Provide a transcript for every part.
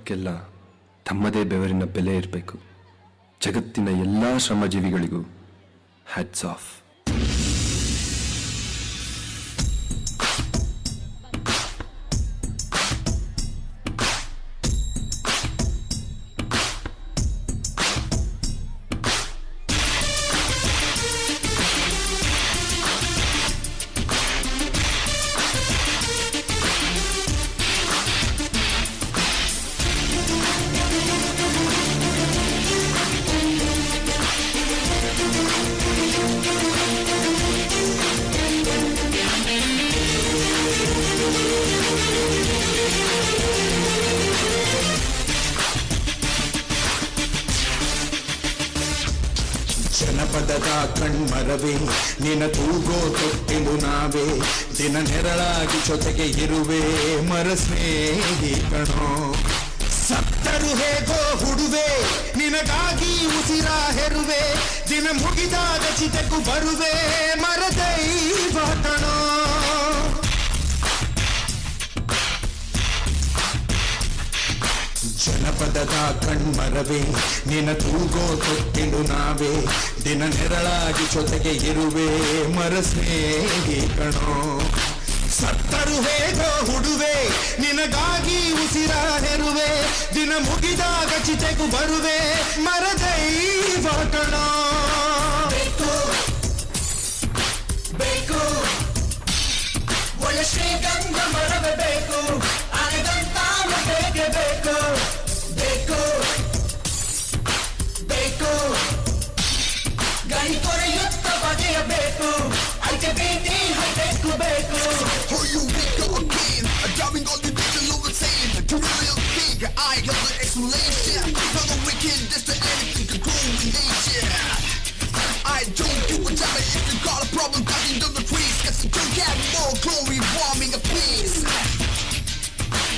ಅದಕ್ಕೆಲ್ಲ ತಮ್ಮದೇ ಬೆವರಿನ ಬೆಲೆ ಇರಬೇಕು. ಜಗತ್ತಿನ ಎಲ್ಲ ಶ್ರಮಜೀವಿಗಳಿಗೂ ಹ್ಯಾಟ್ಸ್ ಆಫ್. ಜನಪದದ ಕಣ್ಮರವೇ ನಿನ ತೂಗೋ ತೊಟ್ಟಿಲು ನಾವೇ, ದಿನ ನೆರಳಾಗಿ ಜೊತೆಗೆ ಇರುವೆ ಮರ ಸ್ನೇಹಿ ಕಣೋ. ಸತ್ತರು ಹೇಗೋ ಹುಡುವೆ ನಿನಗಾಗಿ ಉಸಿರ ಹೆರುವೆ, ದಿನ ಮುಗಿದಾಗ ಚಿತೆಗೂ ಬರುವೆ ಮರ ದೈವ ಕಣೋ. ಜನಪದದ ಕಣ್ಮರವೇ ನಿನ ತೂಗೋ ತೊಟ್ಟಿಲು ನಾವೇ, ದಿನ ನೆರಳಾಗಿ ಜೊತೆಗೆ ಇರುವೆ ಮರ ಸ್ನೇಹಿ ಕಣೋ. ಸತ್ತರು ಹೇಗೋ ಹುಡುವೆ ನಿನಗಾಗಿ ಉಸಿರ ಹೆರುವೆ, ದಿನ ಮುಗಿದಾಗ ಚಿತೆಗೂ ಬರುವೆ ಮರ ದೈವ ಕಣೋ. ಬೇಕು ಬೇಕು ಒಳ್ಳೆ ಶ್ರೀಗಂಧ ಮರವೇ ಬೇಕು, ಅನಗಂತಾನ ಬೇಕೇ ಬೇಕು. ಬೇಕು ಬೇಕು ಗಣಿ ಕೊರೆಯುತ್ತ ಬಗೆಯಬೇಕು, ಅದಕ್ಕೆ ಭೀತಿ ಬೇಕು ಬೇಕು. Oh, you wake up again, driving all the digital overtain. To real big, I got the explanation. Not a wicked, that's the anything can grow in nature. I don't give a damn if you got a problem cutting down the trees, cause you don't get more glory warming a peace.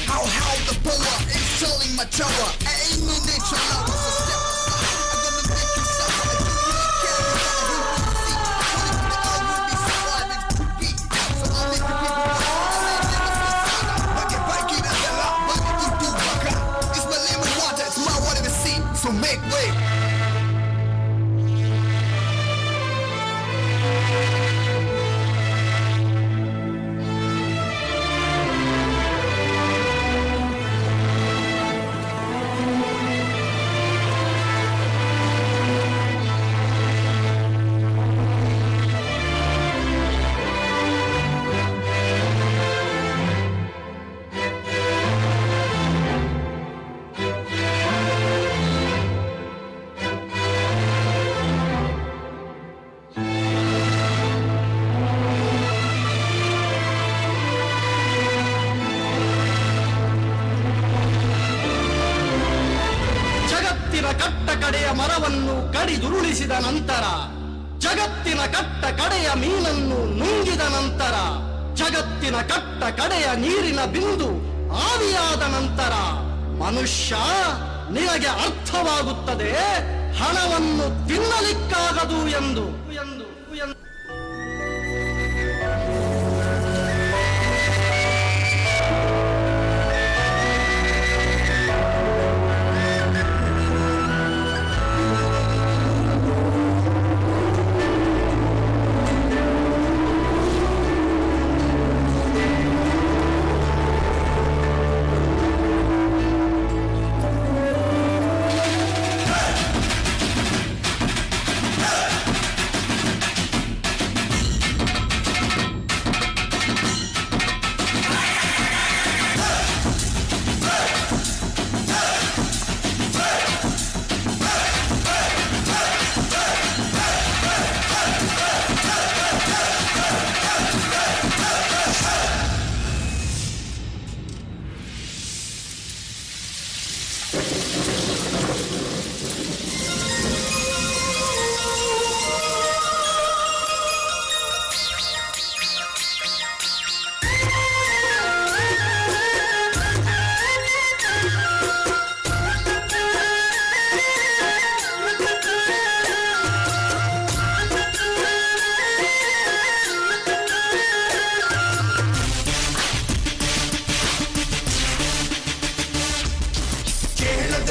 How the power is telling my tower, ain't no nature love, it's a step aside. I'm gonna make you suffer, I don't care, I don't see. What if the earth will be surviving to be? So I'll make the people it's my lemon water, it's my water to see, so make way. ಕಟ್ಟ ಕಡೆಯ ಮರವನ್ನು ಕಡಿದುರುಳಿಸಿದ ನಂತರ, ಜಗತ್ತಿನ ಕಟ್ಟ ಕಡೆಯ ಮೀನನ್ನು ನುಂಗಿದ ನಂತರ, ಜಗತ್ತಿನ ಕಟ್ಟ ಕಡೆಯ ನೀರಿನ ಬಿಂದು ಆವಿಯಾದ ನಂತರ, ಮನುಷ್ಯ ನಿನಗೆ ಅರ್ಥವಾಗುತ್ತದೆ ಹಣವನ್ನು ತಿನ್ನಲಿಕ್ಕಾಗದು ಎಂದು.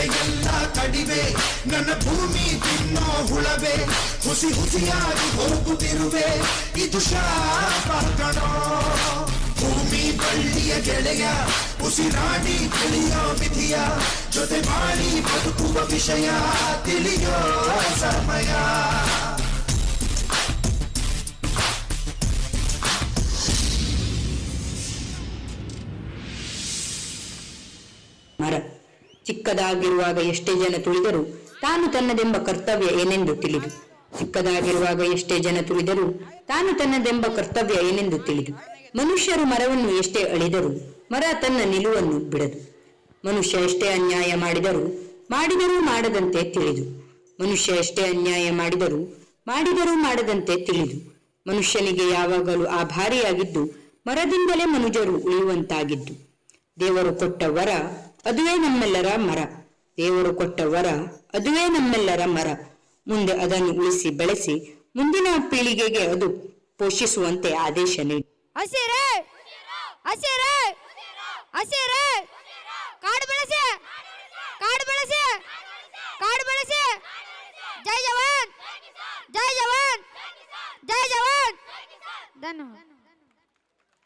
ಎಲ್ಲ ಕಡಿವೆ ನನ್ನ ಭೂಮಿ ತಿನ್ನೋ ಹುಳವೆ ಹುಸಿ ಹುಸಿಯಾಗಿ ಹೋಗುತ್ತಿರುವೆ ಇದು ಶಾಪ ಕಣೋ ಭೂಮಿ ಬಳ್ಳಿಯ ಗೆಳೆಯ ಉಸಿರಾಡಿ ತಿಳಿಯೋ ವಿಧಿಯ ಜೊತೆ ಮಾಡಿ ಬದುಕುವ ವಿಷಯ ತಿಳಿಯೋ ಸಮಯ ಮರ ಚಿಕ್ಕದಾಗಿರುವಾಗ ಎಷ್ಟೇ ಜನ ತುಳಿದರೂ ತಾನು ತನ್ನದೆಂಬ ಕರ್ತವ್ಯ ಏನೆಂದು ತಿಳಿದು ಚಿಕ್ಕದಾಗಿರುವಾಗ ಎಷ್ಟೇ ಜನ ತುಳಿದರೂ ತಾನು ತನ್ನದೆಂಬ ಕರ್ತವ್ಯ ಏನೆಂದು ತಿಳಿದು ಮನುಷ್ಯರು ಮರವನ್ನು ಎಷ್ಟೇ ಅಳಿದರೂ ಮರ ತನ್ನ ನಿಲುವನ್ನು ಬಿಡದು ಮನುಷ್ಯ ಎಷ್ಟೇ ಅನ್ಯಾಯ ಮಾಡಿದರೂ ಮಾಡದಂತೆ ತಿಳಿದು ಮನುಷ್ಯ ಎಷ್ಟೇ ಅನ್ಯಾಯ ಮಾಡಿದರೂ ಮಾಡದಂತೆ ತಿಳಿದು ಮನುಷ್ಯನಿಗೆ ಯಾವಾಗಲೂ ಆಭಾರಿಯಾಗಿದ್ದು ಮರದಿಂದಲೇ ಮನುಜರು ಉಳಿಯುವಂತಾಗಿದ್ದು ದೇವರು ಕೊಟ್ಟ ವರ ಅದುವೇ ನಮ್ಮೆಲ್ಲರ ಮರ ದೇವರು ಕೊಟ್ಟ ವರ ಅದುವೇ ನಮ್ಮೆಲ್ಲರ ಮರ ಮುಂದೆ ಅದನ್ನು ಉಳಿಸಿ ಬೆಳೆಸಿ ಮುಂದಿನ ಪೀಳಿಗೆಗೆ ಅದು ಪೋಷಿಸುವಂತೆ ಆದೇಶ ನೀಡಿ ಹಸಿರೇ ಹಸಿರೇ ಹಸಿರೇ ಕಾಡು ಬೆಳೆಸಿ ಕಾಡು ಬೆಳೆಸಿ ಕಾಡು ಬೆಳೆಸಿ ಜೈ ಜವಾನ್ ಜೈ ಜವಾನ್ ಜೈ ಜವಾನ್ ಧನ್ಯವಾದ